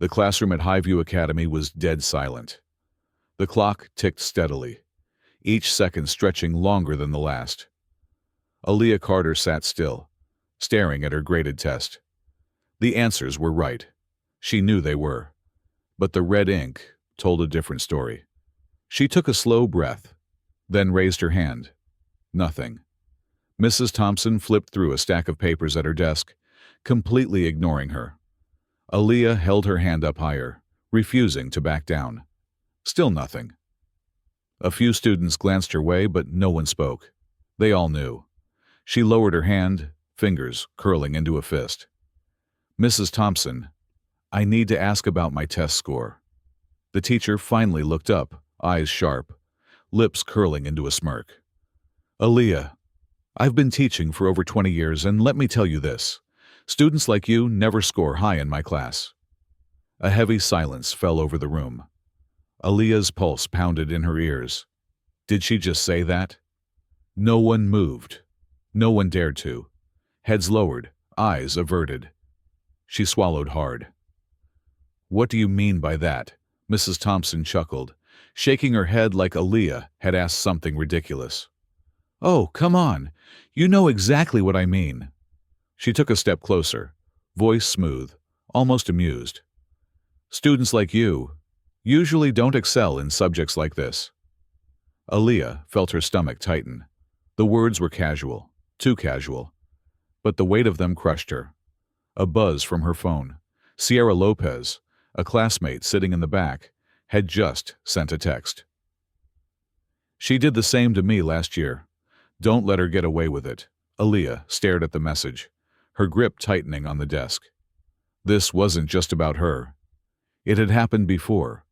The classroom at Highview Academy was dead silent. The clock ticked steadily, each second stretching longer than the last. Aaliyah Carter sat still, staring at her graded test. The answers were right. She knew they were. But the red ink told a different story. She took a slow breath, then raised her hand. Nothing. Mrs. Thompson flipped through a stack of papers at her desk, completely ignoring her. Aaliyah held her hand up higher, refusing to back down. Still nothing. A few students glanced her way, but no one spoke. They all knew. She lowered her hand, fingers curling into a fist. "Mrs. Thompson, I need to ask about my test score." The teacher finally looked up, eyes sharp, lips curling into a smirk. "Aaliyah, I've been teaching for over 20 years, and let me tell you this. Students like you never score high in my class." A heavy silence fell over the room. Aaliyah's pulse pounded in her ears. Did she just say that? No one moved. No one dared to. Heads lowered, eyes averted. She swallowed hard. "What do you mean by that?" Mrs. Thompson chuckled, shaking her head like Aaliyah had asked something ridiculous. "Oh, come on. You know exactly what I mean." She took a step closer, voice smooth, almost amused. "Students like you usually don't excel in subjects like this." Aaliyah felt her stomach tighten. The words were casual, too casual, but the weight of them crushed her. A buzz from her phone. Sierra Lopez, a classmate sitting in the back, had just sent a text. "She did the same to me last year. Don't let her get away with it." Aaliyah stared at the message, her grip tightening on the desk. This wasn't just about her. It had happened before,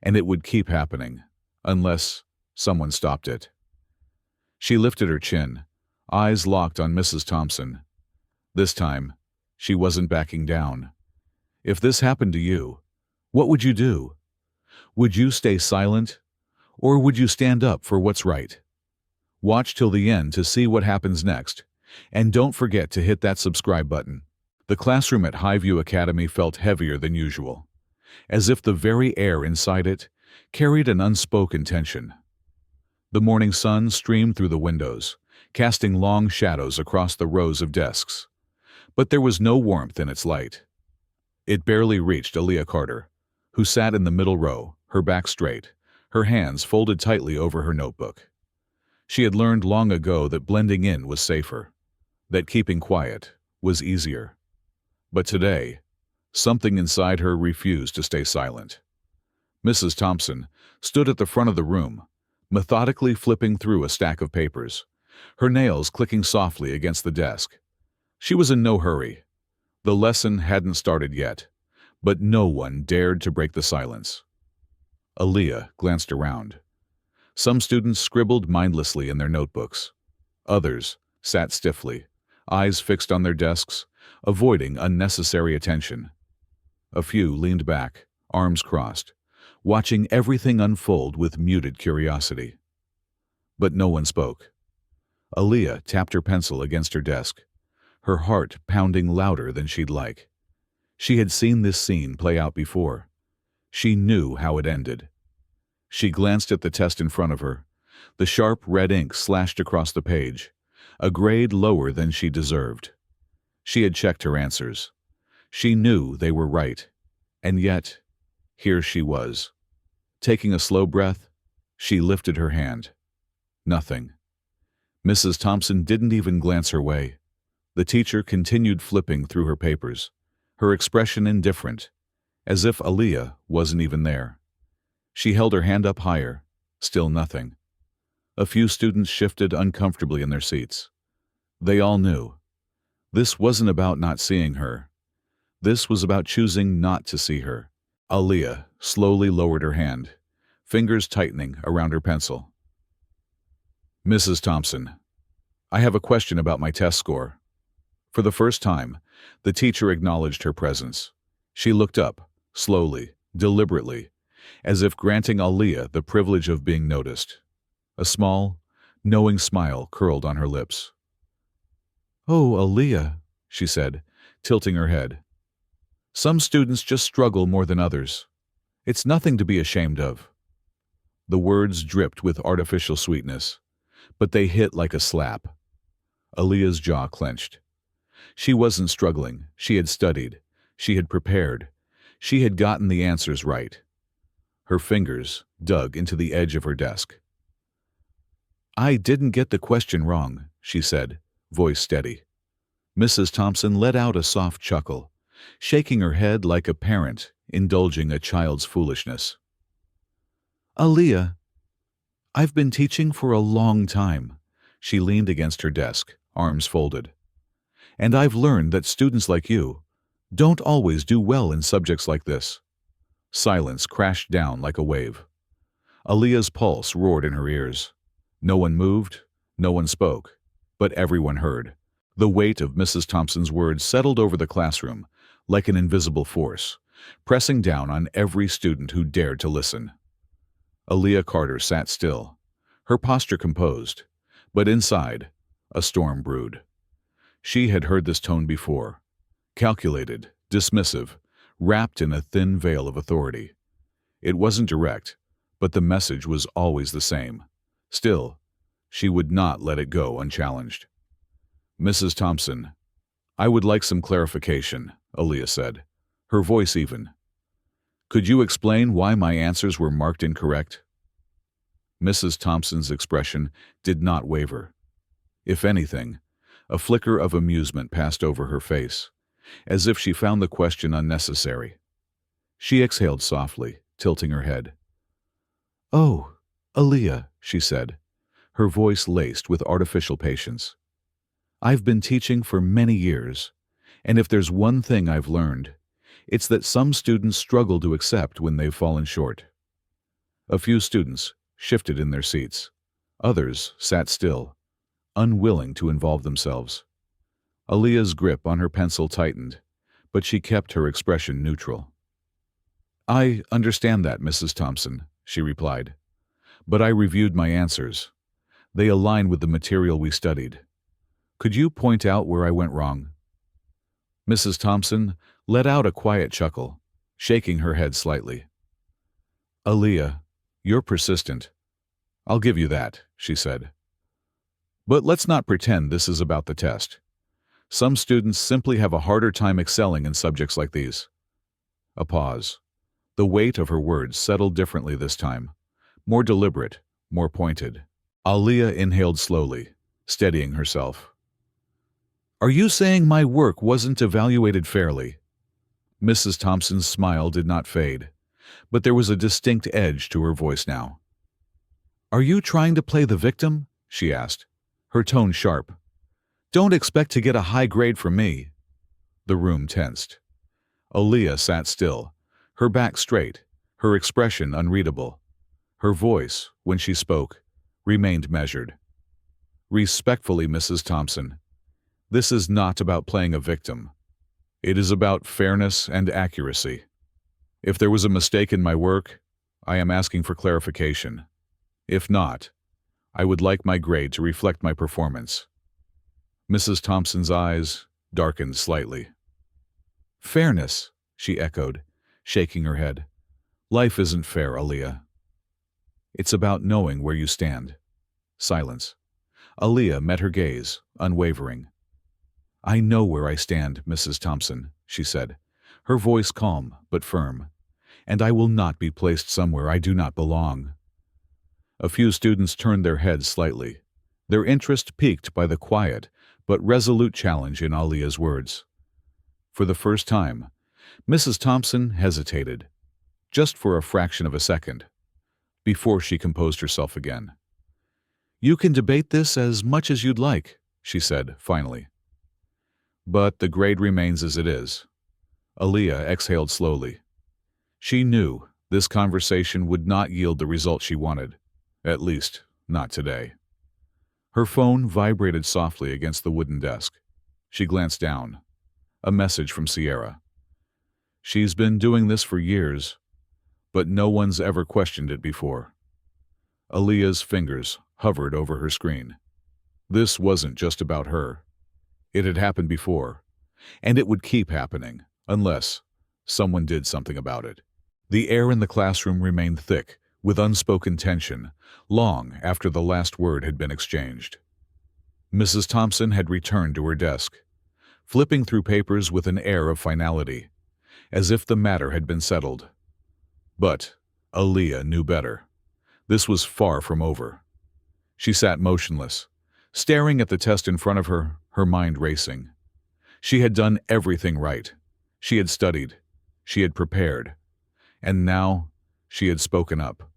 and it would keep happening, unless someone stopped it. She lifted her chin, eyes locked on Mrs. Thompson. This time, she wasn't backing down. If this happened to you, what would you do? Would you stay silent, or would you stand up for what's right? Watch till the end to see what happens next, and don't forget to hit that subscribe button. The classroom at Highview Academy felt heavier than usual, as if the very air inside it carried an unspoken tension. The morning sun streamed through the windows, casting long shadows across the rows of desks. But there was no warmth in its light. It barely reached Aaliyah Carter, who sat in the middle row, her back straight, her hands folded tightly over her notebook. She had learned long ago that blending in was safer, that keeping quiet was easier. But today, something inside her refused to stay silent. Mrs. Thompson stood at the front of the room, methodically flipping through a stack of papers, her nails clicking softly against the desk. She was in no hurry. The lesson hadn't started yet, but no one dared to break the silence. Aaliyah glanced around. Some students scribbled mindlessly in their notebooks. Others sat stiffly, eyes fixed on their desks, avoiding unnecessary attention. A few leaned back, arms crossed, watching everything unfold with muted curiosity. But no one spoke. Aaliyah tapped her pencil against her desk, her heart pounding louder than she'd like. She had seen this scene play out before. She knew how it ended. She glanced at the test in front of her. The sharp red ink slashed across the page, a grade lower than she deserved. She had checked her answers. She knew they were right, and yet, here she was. Taking a slow breath, she lifted her hand. Nothing. Mrs. Thompson didn't even glance her way. The teacher continued flipping through her papers, her expression indifferent, as if Aaliyah wasn't even there. She held her hand up higher, still nothing. A few students shifted uncomfortably in their seats. They all knew. This wasn't about not seeing her. This was about choosing not to see her. Aaliyah slowly lowered her hand, fingers tightening around her pencil. "Mrs. Thompson, I have a question about my test score." For the first time, the teacher acknowledged her presence. She looked up, slowly, deliberately, as if granting Aaliyah the privilege of being noticed. A small, knowing smile curled on her lips. "Oh, Aaliyah," she said, tilting her head. Some students just struggle more than others. It's nothing to be ashamed of." The words dripped with artificial sweetness, but they hit like a slap. Aaliyah's jaw clenched. She wasn't struggling. She had studied. She had prepared. She had gotten the answers right. Her fingers dug into the edge of her desk. "I didn't get the question wrong," she said, voice steady. Mrs. Thompson let out a soft chuckle, shaking her head like a parent indulging a child's foolishness. "Aaliyah, I've been teaching for a long time." She leaned against her desk, arms folded. "And I've learned that students like you don't always do well in subjects like this." Silence crashed down like a wave. Aaliyah's pulse roared in her ears. No one moved, no one spoke, but everyone heard. The weight of Mrs. Thompson's words settled over the classroom like an invisible force, pressing down on every student who dared to listen. Aaliyah Carter sat still, her posture composed, but inside, a storm brewed. She had heard this tone before, calculated, dismissive, wrapped in a thin veil of authority. It wasn't direct, but the message was always the same. Still, she would not let it go unchallenged. "Mrs. Thompson, I would like some clarification," Aaliyah said, her voice even. "Could you explain why my answers were marked incorrect?" Mrs. Thompson's expression did not waver. If anything, a flicker of amusement passed over her face, as if she found the question unnecessary. She exhaled softly, tilting her head. "Oh, Aaliyah," she said, her voice laced with artificial patience. "I've been teaching for many years, and if there's one thing I've learned, it's that some students struggle to accept when they've fallen short." A few students shifted in their seats. Others sat still, unwilling to involve themselves. Aaliyah's grip on her pencil tightened, but she kept her expression neutral. "I understand that, Mrs. Thompson," she replied. "But I reviewed my answers. They align with the material we studied. Could you point out where I went wrong?" Mrs. Thompson let out a quiet chuckle, shaking her head slightly. "Aaliyah, you're persistent. I'll give you that," she said. "But let's not pretend this is about the test. Some students simply have a harder time excelling in subjects like these." A pause. The weight of her words settled differently this time, more deliberate, more pointed. Aaliyah inhaled slowly, steadying herself. "Are you saying my work wasn't evaluated fairly?" Mrs. Thompson's smile did not fade, but there was a distinct edge to her voice now. "Are you trying to play the victim?" she asked, her tone sharp. "Don't expect to get a high grade from me." The room tensed. Aaliyah sat still, her back straight, her expression unreadable. Her voice, when she spoke, remained measured. "Respectfully, Mrs. Thompson, this is not about playing a victim. It is about fairness and accuracy. If there was a mistake in my work, I am asking for clarification. If not, I would like my grade to reflect my performance." Mrs. Thompson's eyes darkened slightly. "Fairness," she echoed, shaking her head. "Life isn't fair, Aaliyah. It's about knowing where you stand." Silence. Aaliyah met her gaze, unwavering. "I know where I stand, Mrs. Thompson," she said, her voice calm but firm, "and I will not be placed somewhere I do not belong." A few students turned their heads slightly, their interest piqued by the quiet but resolute challenge in Aaliyah's words. For the first time, Mrs. Thompson hesitated, just for a fraction of a second, before she composed herself again. "You can debate this as much as you'd like," she said, finally. "But the grade remains as it is." Aaliyah exhaled slowly. She knew this conversation would not yield the result she wanted, at least not today. Her phone vibrated softly against the wooden desk. She glanced down. A message from Sierra. "She's been doing this for years, but no one's ever questioned it before." Aaliyah's fingers hovered over her screen. This wasn't just about her. It had happened before, and it would keep happening, unless Someone did something about it. The air in the classroom remained thick, with unspoken tension, long after the last word had been exchanged. Mrs. Thompson had returned to her desk, flipping through papers with an air of finality, as if the matter had been settled. But Aaliyah knew better. This was far from over. She sat motionless, staring at the test in front of her, her mind racing. She had done everything right. She had studied. She had prepared. And now she had spoken up.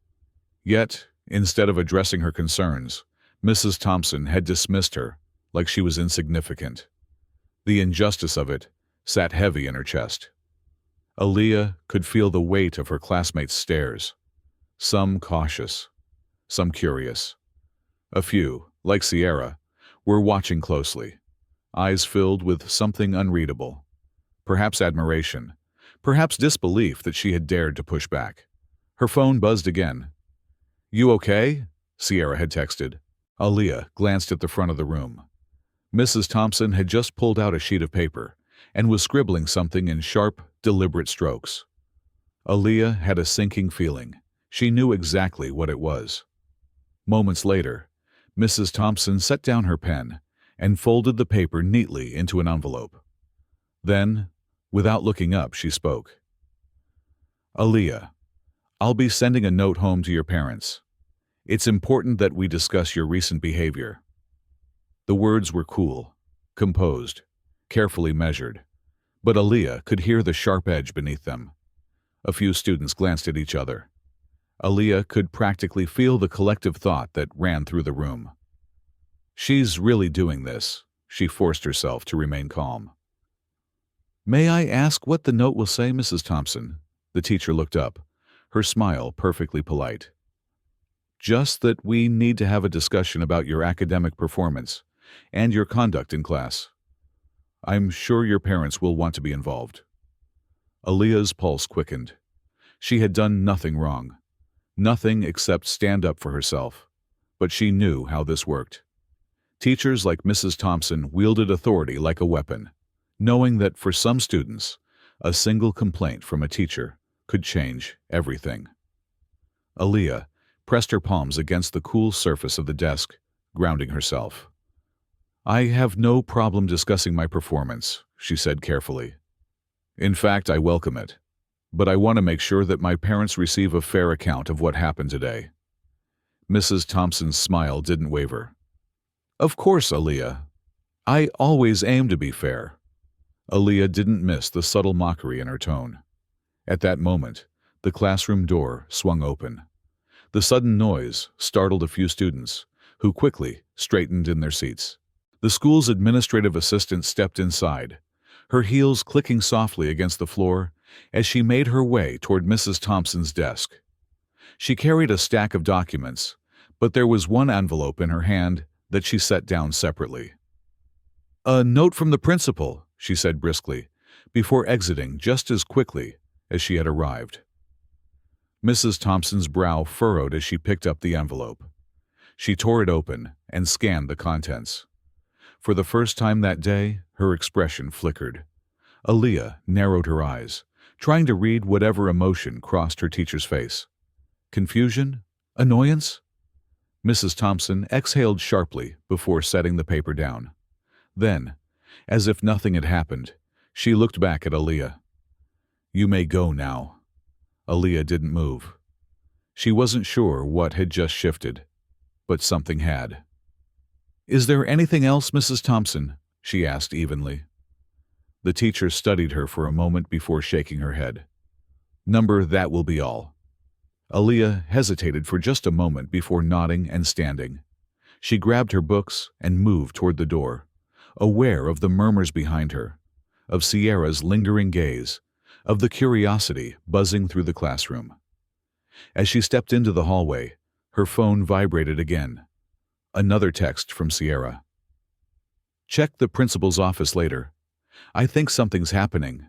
Yet, instead of addressing her concerns, Mrs. Thompson had dismissed her like she was insignificant. The injustice of it sat heavy in her chest. Aaliyah could feel the weight of her classmates' stares, some cautious, some curious. A few, like Sierra, were watching closely, eyes filled with something unreadable, perhaps admiration, perhaps disbelief that she had dared to push back. Her phone buzzed again. "You okay?" Sierra had texted. Aaliyah glanced at the front of the room. Mrs. Thompson had just pulled out a sheet of paper and was scribbling something in sharp, deliberate strokes. Aaliyah had a sinking feeling. She knew exactly what it was. Moments later, Mrs. Thompson set down her pen and folded the paper neatly into an envelope. Then, without looking up, she spoke. "Aaliyah, I'll be sending a note home to your parents. It's important that we discuss your recent behavior." The words were cool, composed, carefully measured, but Aaliyah could hear the sharp edge beneath them. A few students glanced at each other. Aaliyah could practically feel the collective thought that ran through the room. "She's really doing this," she forced herself to remain calm. "May I ask what the note will say, Mrs. Thompson?" The teacher looked up, her smile perfectly polite. "Just that we need to have a discussion about your academic performance and your conduct in class. I'm sure your parents will want to be involved." Aaliyah's pulse quickened. She had done nothing wrong, nothing except stand up for herself, but she knew how this worked. Teachers like Mrs. Thompson wielded authority like a weapon, knowing that for some students, a single complaint from a teacher could change everything. Aaliyah pressed her palms against the cool surface of the desk, grounding herself. "I have no problem discussing my performance," she said carefully. "In fact, I welcome it. But I want to make sure that my parents receive a fair account of what happened today." Mrs. Thompson's smile didn't waver. "Of course, Aaliyah. I always aim to be fair." Aaliyah didn't miss the subtle mockery in her tone. At that moment, the classroom door swung open. The sudden noise startled a few students, who quickly straightened in their seats. The school's administrative assistant stepped inside, her heels clicking softly against the floor as she made her way toward Mrs. Thompson's desk. She carried a stack of documents, but there was one envelope in her hand that she set down separately. "A note from the principal," she said briskly, before exiting just as quickly as she had arrived. Mrs. Thompson's brow furrowed as she picked up the envelope. She tore it open and scanned the contents. For the first time that day, her expression flickered. Aaliyah narrowed her eyes, trying to read whatever emotion crossed her teacher's face. Confusion? Annoyance? Mrs. Thompson exhaled sharply before setting the paper down. Then, as if nothing had happened, she looked back at Aaliyah. "You may go now." Aaliyah didn't move. She wasn't sure what had just shifted, but something had. "Is there anything else, Mrs. Thompson?" she asked evenly. The teacher studied her for a moment before shaking her head. That will be all." Aaliyah hesitated for just a moment before nodding and standing. She grabbed her books and moved toward the door, aware of the murmurs behind her, of Sierra's lingering gaze, of the curiosity buzzing through the classroom. As she stepped into the hallway, her phone vibrated again. Another text from Sierra. "Check the principal's office later. I think something's happening."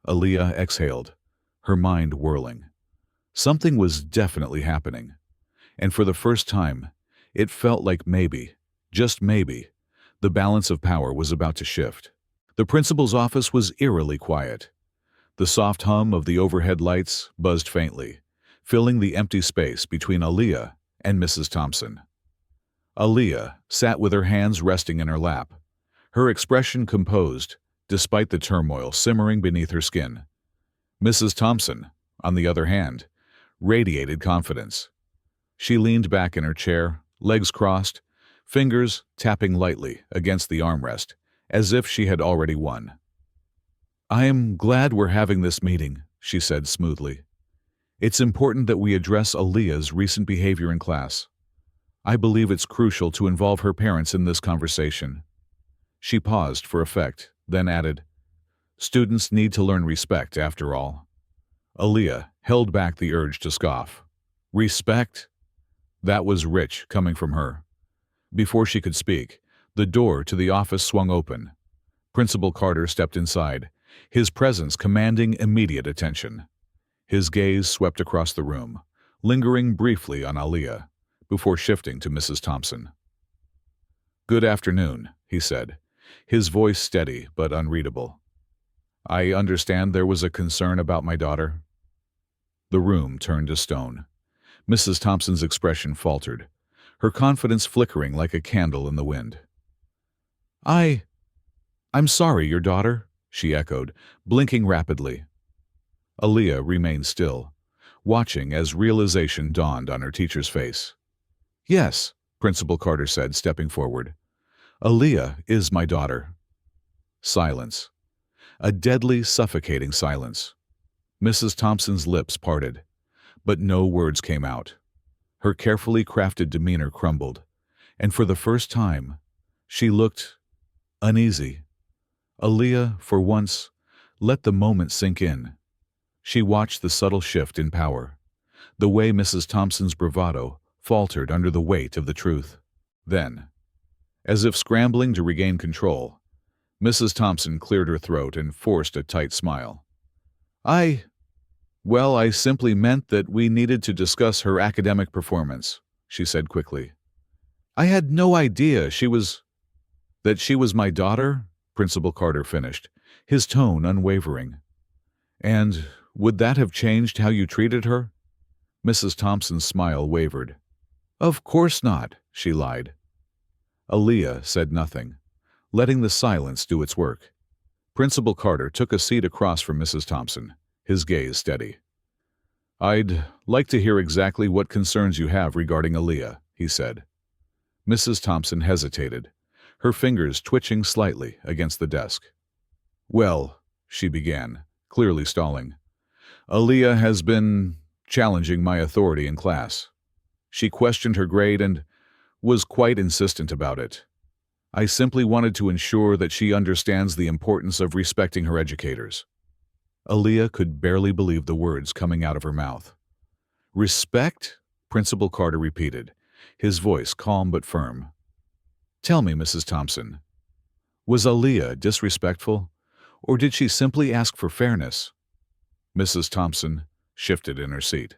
Aaliyah exhaled, her mind whirling. Something was definitely happening. And for the first time, it felt like maybe, just maybe, the balance of power was about to shift. The principal's office was eerily quiet. The soft hum of the overhead lights buzzed faintly, filling the empty space between Aaliyah and Mrs. Thompson. Aaliyah sat with her hands resting in her lap, her expression composed, despite the turmoil simmering beneath her skin. Mrs. Thompson, on the other hand, radiated confidence. She leaned back in her chair, legs crossed, fingers tapping lightly against the armrest, as if she had already won. "I am glad we're having this meeting," she said smoothly. "It's important that we address Aaliyah's recent behavior in class. I believe it's crucial to involve her parents in this conversation." She paused for effect, then added, "Students need to learn respect, after all." Aaliyah held back the urge to scoff. Respect? That was rich coming from her. Before she could speak, the door to the office swung open. Principal Carter stepped inside, his presence commanding immediate attention. His gaze swept across the room, lingering briefly on Aaliyah, before shifting to Mrs. Thompson. "Good afternoon," he said, his voice steady but unreadable. "I understand there was a concern about my daughter." The room turned to stone. Mrs. Thompson's expression faltered, her confidence flickering like a candle in the wind. I'm sorry, your daughter," she echoed, blinking rapidly. Aaliyah remained still, watching as realization dawned on her teacher's face. "Yes," Principal Carter said, stepping forward. "Aaliyah is my daughter." Silence. A deadly, suffocating silence. Mrs. Thompson's lips parted, but no words came out. Her carefully crafted demeanor crumbled, and for the first time, she looked uneasy. Aaliyah, for once, let the moment sink in. She watched the subtle shift in power, the way Mrs. Thompson's bravado faltered under the weight of the truth. Then, as if scrambling to regain control, Mrs. Thompson cleared her throat and forced a tight smile. I simply meant that we needed to discuss her academic performance," she said quickly. "I had no idea that she was my daughter," Principal Carter finished, his tone unwavering. "And would that have changed how you treated her?" Mrs. Thompson's smile wavered. "Of course not," she lied. Aaliyah said nothing, letting the silence do its work. Principal Carter took a seat across from Mrs. Thompson, his gaze steady. "I'd like to hear exactly what concerns you have regarding Aaliyah," he said. Mrs. Thompson hesitated, her fingers twitching slightly against the desk. "Well," she began, clearly stalling, "Aaliyah has been challenging my authority in class. She questioned her grade and was quite insistent about it. I simply wanted to ensure that she understands the importance of respecting her educators." Aaliyah could barely believe the words coming out of her mouth. "Respect?" Principal Carter repeated, his voice calm but firm. "Tell me, Mrs. Thompson, was Aaliyah disrespectful, or did she simply ask for fairness?" Mrs. Thompson shifted in her seat.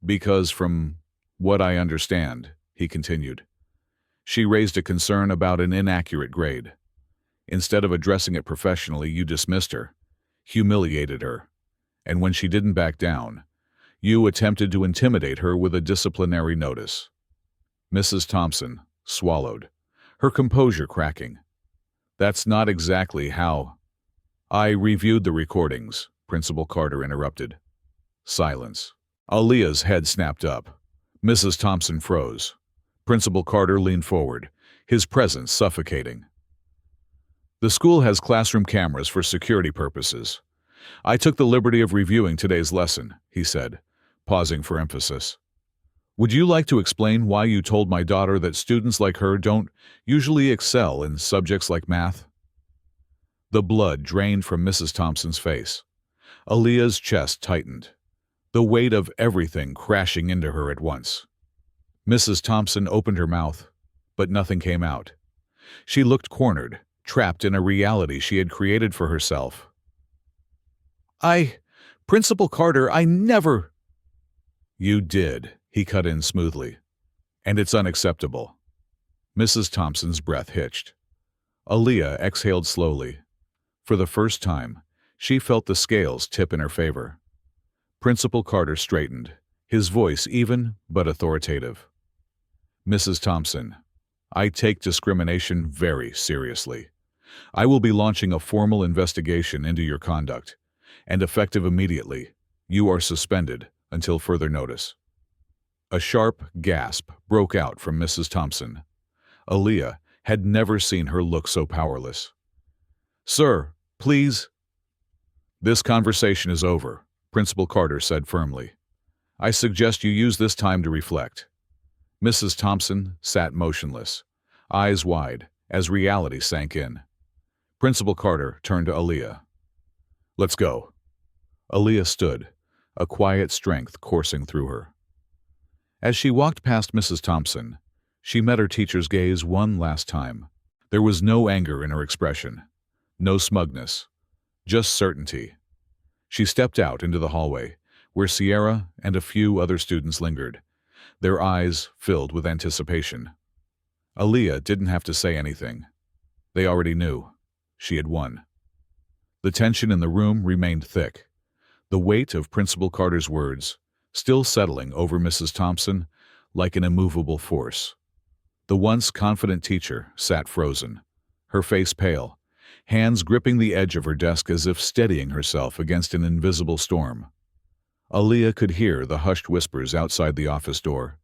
Because from what I understand," he continued, "she raised a concern about an inaccurate grade. Instead of addressing it professionally, you dismissed her, humiliated her, and when she didn't back down, you attempted to intimidate her with a disciplinary notice." Mrs. Thompson swallowed, her composure cracking. "That's not exactly how—" "I reviewed the recordings," Principal Carter interrupted. Silence. Aaliyah's head snapped up. Mrs. Thompson froze. Principal Carter leaned forward, his presence suffocating. "The school has classroom cameras for security purposes. I took the liberty of reviewing today's lesson," he said, pausing for emphasis. "Would you like to explain why you told my daughter that students like her don't usually excel in subjects like math?" The blood drained from Mrs. Thompson's face. Aaliyah's chest tightened, the weight of everything crashing into her at once. Mrs. Thompson opened her mouth, but nothing came out. She looked cornered, trapped in a reality she had created for herself. Principal Carter, I never—" "You did," he cut in smoothly, "and it's unacceptable." Mrs. Thompson's breath hitched. Aaliyah exhaled slowly. For the first time, she felt the scales tip in her favor. Principal Carter straightened, his voice even but authoritative. "Mrs. Thompson, I take discrimination very seriously. I will be launching a formal investigation into your conduct, and effective immediately, you are suspended until further notice." A sharp gasp broke out from Mrs. Thompson. Aaliyah had never seen her look so powerless. "Sir, please." "This conversation is over," Principal Carter said firmly. "I suggest you use this time to reflect." Mrs. Thompson sat motionless, eyes wide, as reality sank in. Principal Carter turned to Aaliyah. "Let's go." Aaliyah stood, a quiet strength coursing through her. As she walked past Mrs. Thompson, she met her teacher's gaze one last time. There was no anger in her expression, no smugness, just certainty. She stepped out into the hallway, where Sierra and a few other students lingered, their eyes filled with anticipation. Aaliyah didn't have to say anything. They already knew. She had won. The tension in the room remained thick, the weight of Principal Carter's words still settling over Mrs. Thompson like an immovable force. The once confident teacher sat frozen, her face pale, hands gripping the edge of her desk as if steadying herself against an invisible storm. Aaliyah could hear the hushed whispers outside the office door.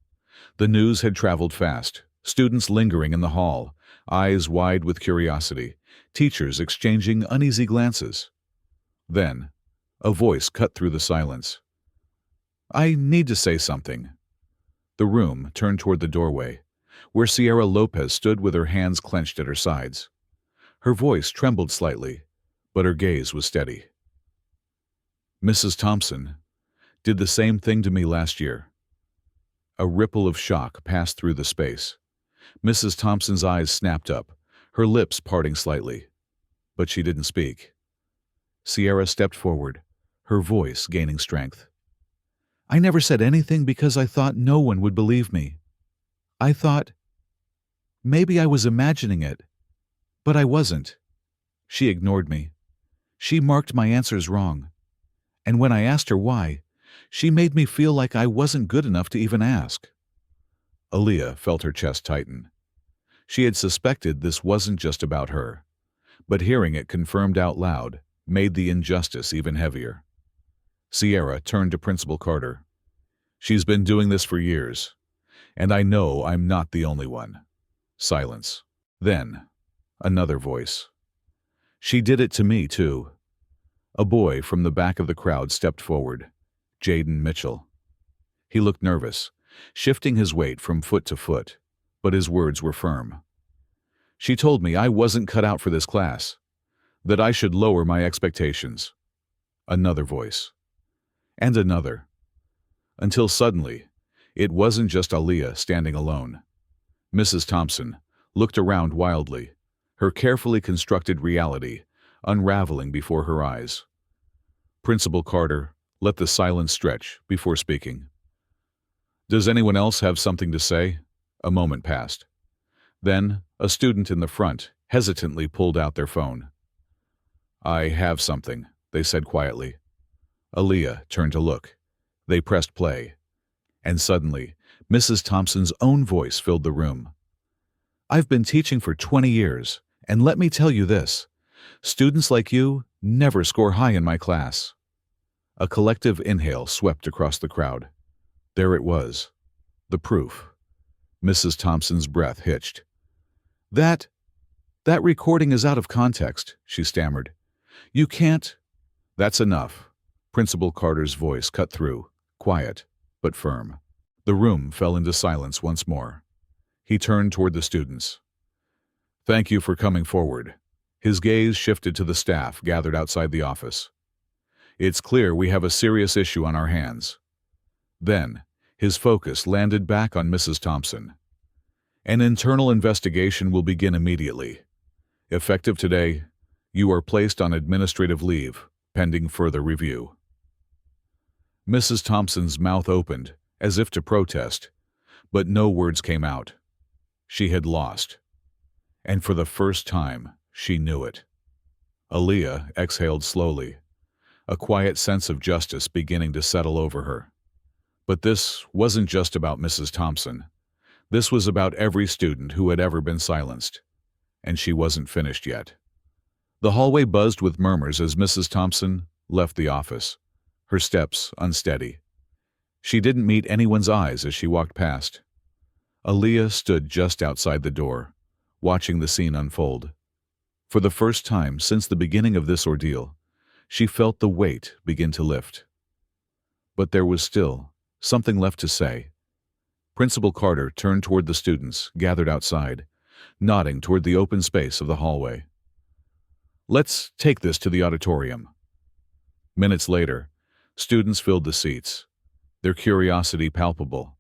The news had traveled fast, students lingering in the hall, eyes wide with curiosity, teachers exchanging uneasy glances. Then, a voice cut through the silence. "I need to say something." The room turned toward the doorway, where Sierra Lopez stood with her hands clenched at her sides. Her voice trembled slightly, but her gaze was steady. "Mrs. Thompson did the same thing to me last year." A ripple of shock passed through the space. Mrs. Thompson's eyes snapped up, her lips parting slightly, but she didn't speak. Sierra stepped forward, her voice gaining strength. "I never said anything because I thought no one would believe me. I thought maybe I was imagining it, but I wasn't." She ignored me. She marked my answers wrong. And when I asked her why, she made me feel like I wasn't good enough to even ask. Aaliyah felt her chest tighten. She had suspected this wasn't just about her, but hearing it confirmed out loud made the injustice even heavier. Sierra turned to Principal Carter. "She's been doing this for years, and I know I'm not the only one." Silence. Then, another voice. "She did it to me, too." A boy from the back of the crowd stepped forward, Jaden Mitchell. He looked nervous, shifting his weight from foot to foot, but his words were firm. "She told me I wasn't cut out for this class, that I should lower my expectations." Another voice. And another. Until suddenly, it wasn't just Aaliyah standing alone. Mrs. Thompson looked around wildly, her carefully constructed reality unraveling before her eyes. Principal Carter let the silence stretch before speaking. "Does anyone else have something to say?" A moment passed. Then, a student in the front hesitantly pulled out their phone. "I have something," they said quietly. Aaliyah turned to look. They pressed play. And suddenly, Mrs. Thompson's own voice filled the room. "I've been teaching for 20 years, and let me tell you this. Students like you never score high in my class." A collective inhale swept across the crowd. There it was. The proof. Mrs. Thompson's breath hitched. That recording is out of context," she stammered. "You can't—" "That's enough." Principal Carter's voice cut through, quiet but firm. The room fell into silence once more. He turned toward the students. "Thank you for coming forward." His gaze shifted to the staff gathered outside the office. "It's clear we have a serious issue on our hands." Then, his focus landed back on Mrs. Thompson. "An internal investigation will begin immediately. Effective today, you are placed on administrative leave, pending further review." Mrs. Thompson's mouth opened, as if to protest, but no words came out. She had lost. And for the first time, she knew it. Aaliyah exhaled slowly, a quiet sense of justice beginning to settle over her. But this wasn't just about Mrs. Thompson. This was about every student who had ever been silenced. And she wasn't finished yet. The hallway buzzed with murmurs as Mrs. Thompson left the office, her steps unsteady. She didn't meet anyone's eyes as she walked past. Aaliyah stood just outside the door, watching the scene unfold. For the first time since the beginning of this ordeal, she felt the weight begin to lift. But there was still something left to say. Principal Carter turned toward the students gathered outside, nodding toward the open space of the hallway. "Let's take this to the auditorium." Minutes later, students filled the seats, their curiosity palpable.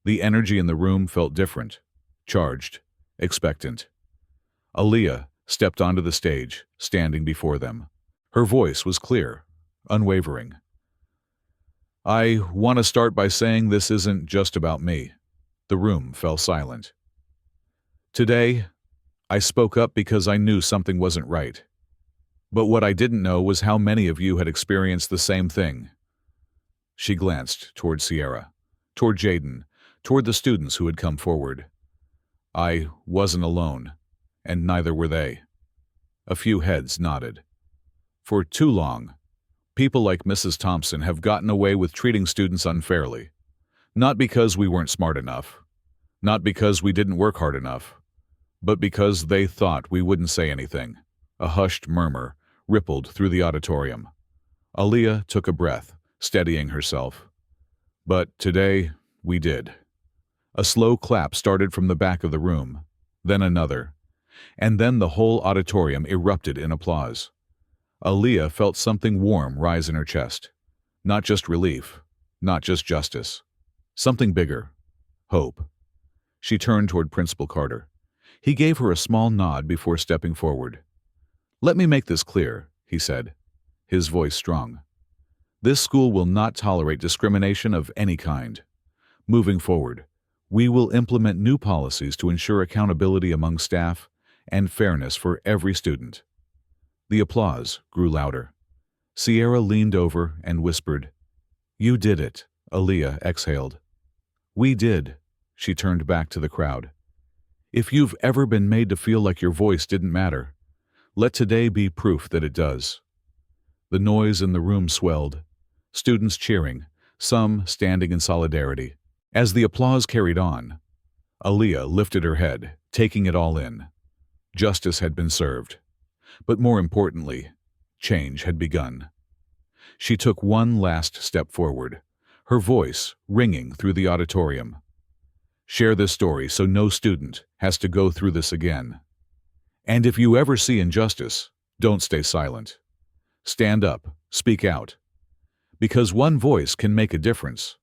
The energy in the room felt different, charged, expectant. Aaliyah stepped onto the stage, standing before them. Her voice was clear, unwavering. "I want to start by saying this isn't just about me." The room fell silent. "Today, I spoke up because I knew something wasn't right. But what I didn't know was how many of you had experienced the same thing." She glanced toward Sierra, toward Jaden, toward the students who had come forward. "I wasn't alone, and neither were they." A few heads nodded. For too long, people like Mrs. Thompson have gotten away with treating students unfairly. Not because we weren't smart enough, not because we didn't work hard enough, but because they thought we wouldn't say anything. A hushed murmur rippled through the auditorium. Aaliyah took a breath, steadying herself. "But today, we did." A slow clap started from the back of the room, then another, and then the whole auditorium erupted in applause. Aaliyah felt something warm rise in her chest. Not just relief, not just justice. Something bigger. Hope. She turned toward Principal Carter. He gave her a small nod before stepping forward. "Let me make this clear," he said, his voice strong. "This school will not tolerate discrimination of any kind. Moving forward, we will implement new policies to ensure accountability among staff and fairness for every student." The applause grew louder. Sierra leaned over and whispered, "You did it," Aaliyah exhaled. "We did," she turned back to the crowd. "If you've ever been made to feel like your voice didn't matter, let today be proof that it does." The noise in the room swelled, students cheering, some standing in solidarity. As the applause carried on, Aaliyah lifted her head, taking it all in. Justice had been served. But more importantly, change had begun. She took one last step forward, her voice ringing through the auditorium. "Share this story so no student has to go through this again. And if you ever see injustice, don't stay silent. Stand up, speak out. Because one voice can make a difference.